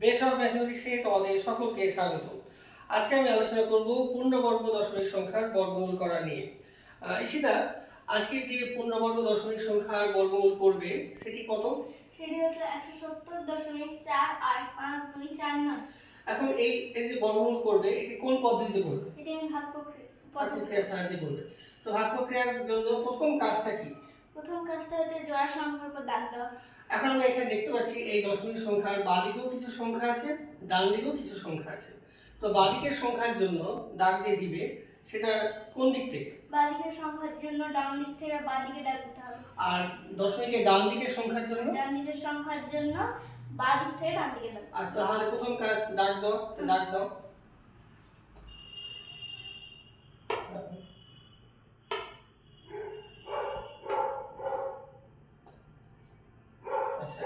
Base of ম্যাথমেটিক্সে তোমাদের সকলকে স্বাগত। আজকে আমি আলোচনা করব পূর্ণবর্গ দশমিক সংখ্যার বর্গমূল করা নিয়ে। ঈশিতা, আজকে যে পূর্ণবর্গ দশমিক সংখ্যার বর্গমূল করবে সেটি কত? সেটি হচ্ছে 170.485249। এখন এই যে বর্গমূল করবে এটি কোন পদ্ধতিতে করবে? এটি আমি ভাগ প্রক্রিয়ার সাহায্যে করবে। তো ভাগ প্রক্রিয়ার জন্য প্রথম কাজটা কি? প্রথম কাজটা হচ্ছে জোড়া সংখ্যার উপর দাগ দেওয়া। এখন আমরা এখানে দেখতে পাচ্ছি এই দশমিক সংখ্যার বাঁ দিকেও কিছু সংখ্যা আছে, ডান দিকেও কিছু সংখ্যা আছে। তো বাঁ দিকের সংখ্যার জন্য দাগ যে দিবে সেটা কোন দিক থেকে? বাঁ দিকের সংখ্যার জন্য ডান দিক থেকে বাঁ দিকে দাগ দিতে হবে। আর দশমিকের ডান দিকের সংখ্যার জন্য? ডান দিকের সংখ্যার জন্য বাঁ দিক থেকে ডান দিকে দাগ। আর তাহলে প্রথম কাজ দাগ দাও, তো দাগ দাও। আচ্ছা,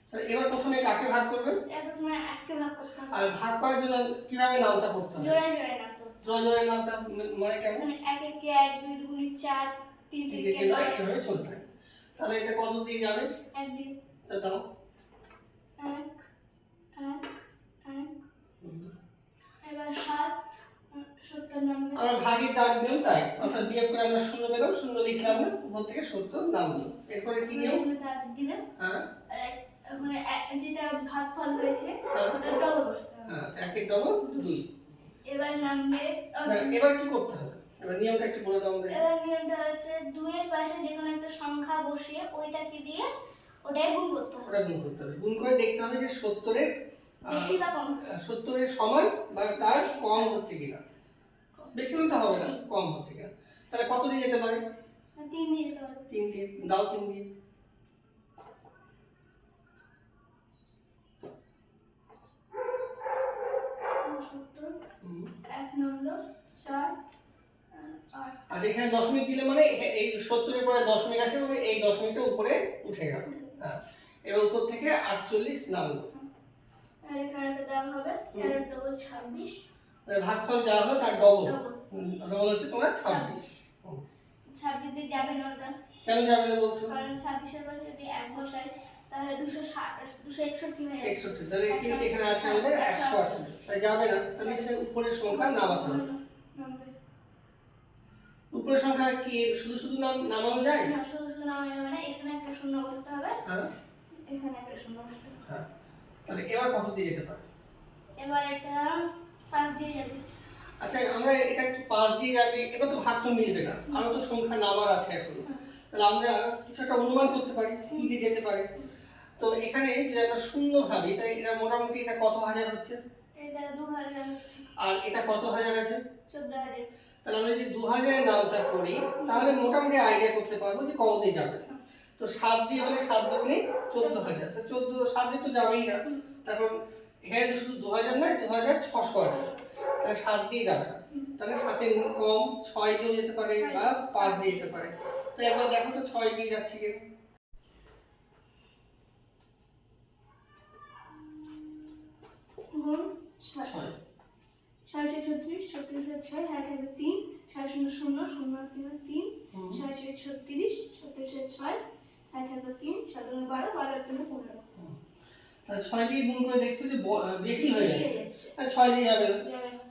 তাহলে এবার প্রথমে কাকে ভাগ করবে? এবার প্রথমে এককে ভাগ করতে হবে। আর ভাগ করার জন্য কিভাবে নামটা করতে হবে? জোড়ায় জোড়ায় নামতে হবে। জোড়া জোড়ায় নামটা মানে কেমন? মানে 1 1 1 2 2 4 3 3 এভাবে চলতে থাকে। তাহলে এটা কত দিয়ে যাবে? 1 দিয়ে তো দাও। 1 1 1 এবার 7 70 নামবে। আমরা ভাগে 4 নিয়ম তাই, অর্থাৎ বিয়োগ করে আমরা 0 পেলাম, 0 লিখলাম না, উপর থেকে 70 নামলো। এরপরে কি নিয়ম? দাগ দিবে। হ্যাঁ মানে যেটা ভাগফল হয়েছে হ্যাঁ। ওটা ডবল বসাতে হবে। হ্যাঁ, 1 1 ডবল 2। এবার নামবে না, এবার কি করতে হবে? এবার নিয়মটা একটু বলে দাও আমাদের। এবার নিয়মটা হচ্ছে 2 এর পাশে যে কোনো একটা সংখ্যা বসিয়ে ওইটাকে দিয়ে ওটাই গুণ করতে হবে। ওটা গুণ করতে হবে। গুণ করে দেখতে হবে যে 70 এর বেশি বা কম। 70 এর সমান বা তার কম হচ্ছে কিনা। বেশি হলে তো হবে না, কম হচ্ছে কিনা। তাহলে কত দিয়ে যেতে পারে? 3 দিয়ে যেতে পারবে। 3 দিয়ে দাও, 3 দিয়ে। হুম। 1 নম্বর 4 8 আচ্ছা, এখানে দশমিক দিলে মানে এই 70 এর পরে দশমিক আছে এবং এই দশমিকটা উপরে উঠে গেল। হ্যাঁ, এবার উপর থেকে 48 নামলো। আর এখানে একটা দাগ হবে 13 ডবল 26। ভাগফল যা হলো তার ডবল। ডবল ডবল হচ্ছে তোমার 26। 26 দিয়ে যাবে না ওটা, কেন যাবে না বলছো? কারণ 26 এর পাশে যদি 1 বসাই তাহলে 261 হয়ে যাবে। 61, তাহলে এখানে আছে আমাদের 148, তাই যাবে না। তাহলে সে উপরের সংখ্যা নামাতে হবে। উপরের সংখ্যা কি শুধু শুধু নামানো যায়? না, শুধু শুধু নামা যাবে না, এখানে একটা শূন্য বলতে হবে। হ্যাঁ এখানে একটা শূন্য বলতে হবে। হ্যাঁ, তাহলে এবার কত দিয়ে যেতে পারে? এবার এটা 5 দিয়ে যাবে। আচ্ছা, আমরা এটা কি 5 দিয়ে যাবে? এবার তো ভাগ তো মিলবে না, আরো তো সংখ্যা নামার আছে এখন। তাহলে আমরা কিছু একটা অনুমান করতে পারি কি দিয়ে যেতে পারে। তো এখানে যদি আমরা শূন্য ভাবি তাহলে এটা মোটামুটি এটা কত হাজার হচ্ছে? এটা 2000 হচ্ছে। আর এটা কত হাজার আছে? 14000। তাহলে আমরা যদি 2000 এর নামটা করি তাহলে মোটামুটি আইডিয়া করতে পারবো যে কত দিয়ে যাবে। তো 7 দিয়ে হলে 7 দুগুণে 14000, তো 7 দিয়ে তো যাবেই না। তারপর এখানে তো শুধু 2000 নয়, 2600 আছে, তাহলে 7 দিয়ে যাবে না। তাহলে 7 এর কম 6 দিয়েও যেতে পারে বা 5 দিয়ে যেতে পারে। তো একবার দেখো তো 6 দিয়ে যাচ্ছে কি? গুণ 6 6 36 36 6 হাতে থাকবে 3 6 0 0 0 3 3 6 36 36 6 হাতে থাকবে 3 7 12 12 3 15। তাহলে 6 দিয়ে গুণ করে দেখছো যে বেশি হয়ে যাচ্ছে, তাহলে 6 দিয়ে যাবে না।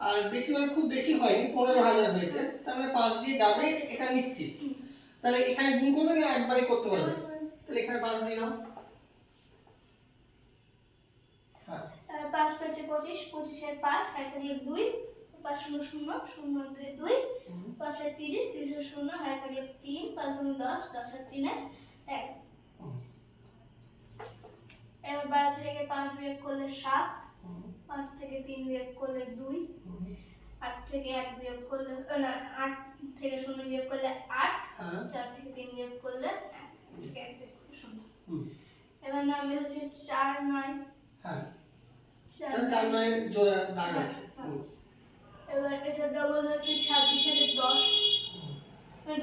আর বেশি মানে খুব বেশি হয়নি, 15000 হয়েছে, তার মানে 5 দিয়ে যাবে এটা নিশ্চিত। তাহলে এখানে গুণ করবে না একবারে করতে পারবে? তাহলে এখানে 5 দিয়ে দাও। হ্যাঁ, 5 5 25 25 এর 5 হাতে থাকবে 2 5 0 0 0 2 2 5 এর 30 30 এর 0 হাতে থাকবে 3 5 গুণ 10 10 এর 3 1। এবার 12 থেকে 5 বিয়োগ করলে 7, 5 থেকে 3 বিয়োগ করলে 2, 8 থেকে 1 বিয়োগ করলে না 8 থেকে 0 বিয়োগ করলে 8, 4 থেকে 3 বিয়োগ করলে 1 থেকে 1 বিয়োগ করলে 0। এবার নামে হচ্ছে 4 9। হ্যাঁ, 4 9 জোড়া দাগ আছে। এবার এটা ডবল হচ্ছে 26 এর 10, মানে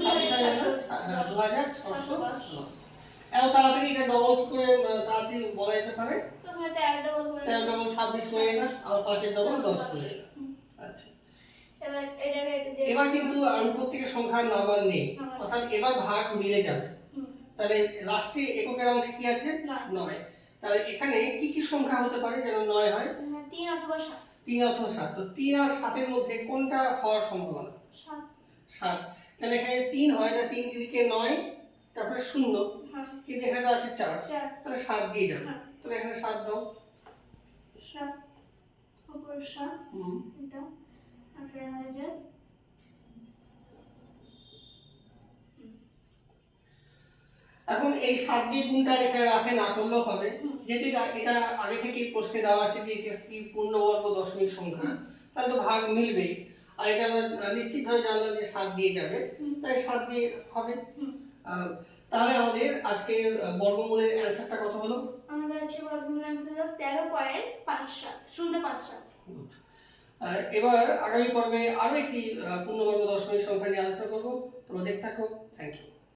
2610। এত তাড়াতাড়ি এটা ডবল কি করে তাড়াতাড়ি বলা যেতে পারে? প্রথমে 13 ডবল করে 13 ডবল 26 করে না, আর 5 এর ডবল 10 করে। আচ্ছা, এবার এটাকে এবার কিন্তু উপর থেকে সংখ্যার নাম্বার নেই, অর্থাৎ এবার ভাগ মিলে যাবে। তাহলে লাস্টে এককের অঙ্কে কি আছে? 9। তাহলে এখানে কি কি সংখ্যা হতে পারে যেন 9 হয়? 3 অথবা 7। 3 অথবা 7। তো 3 আর 7 এর মধ্যে কোনটা হওয়ার সম্ভাবনা? 7। 7। তাহলে এখানে 3 হয়, তাহলে 3 তিরিকে 9, তারপরে 0, হ্যাঁ। কিন্তু এখানে তো আছে 4, 4। তাহলে 7 দিয়ে যাবে। হ্যাঁ। তাহলে এখানে 7 দাও। 7 উপর 7 এটা 18,000। এখন এই 7 দিয়ে গুণটা এখানে রাখে না করলেও হবে, যেহেতু এটা আগে থেকেই প্রশ্নে দেওয়া আছে যে এটা কি পূর্ণবর্গ দশমিক সংখ্যা, তাহলে তো ভাগ মিলবেই। আর এটা আমরা নিশ্চিতভাবে জানলাম যে 7 দিয়ে যাবে, তাই 7 দিয়ে হবে। তাহলে আমাদের আজকে বর্গমূলের অ্যান্সারটা কত হলো? আমাদের আছে বর্গমূল অ্যান্সার হলো 13.57 057। Good. এবার আগামী পর্বে আরো একটি পূর্ণবর্গ দশমিক সংখ্যা নিয়ে আলোচনা করবো। তোমরা দেখতে থাকো। Thank you.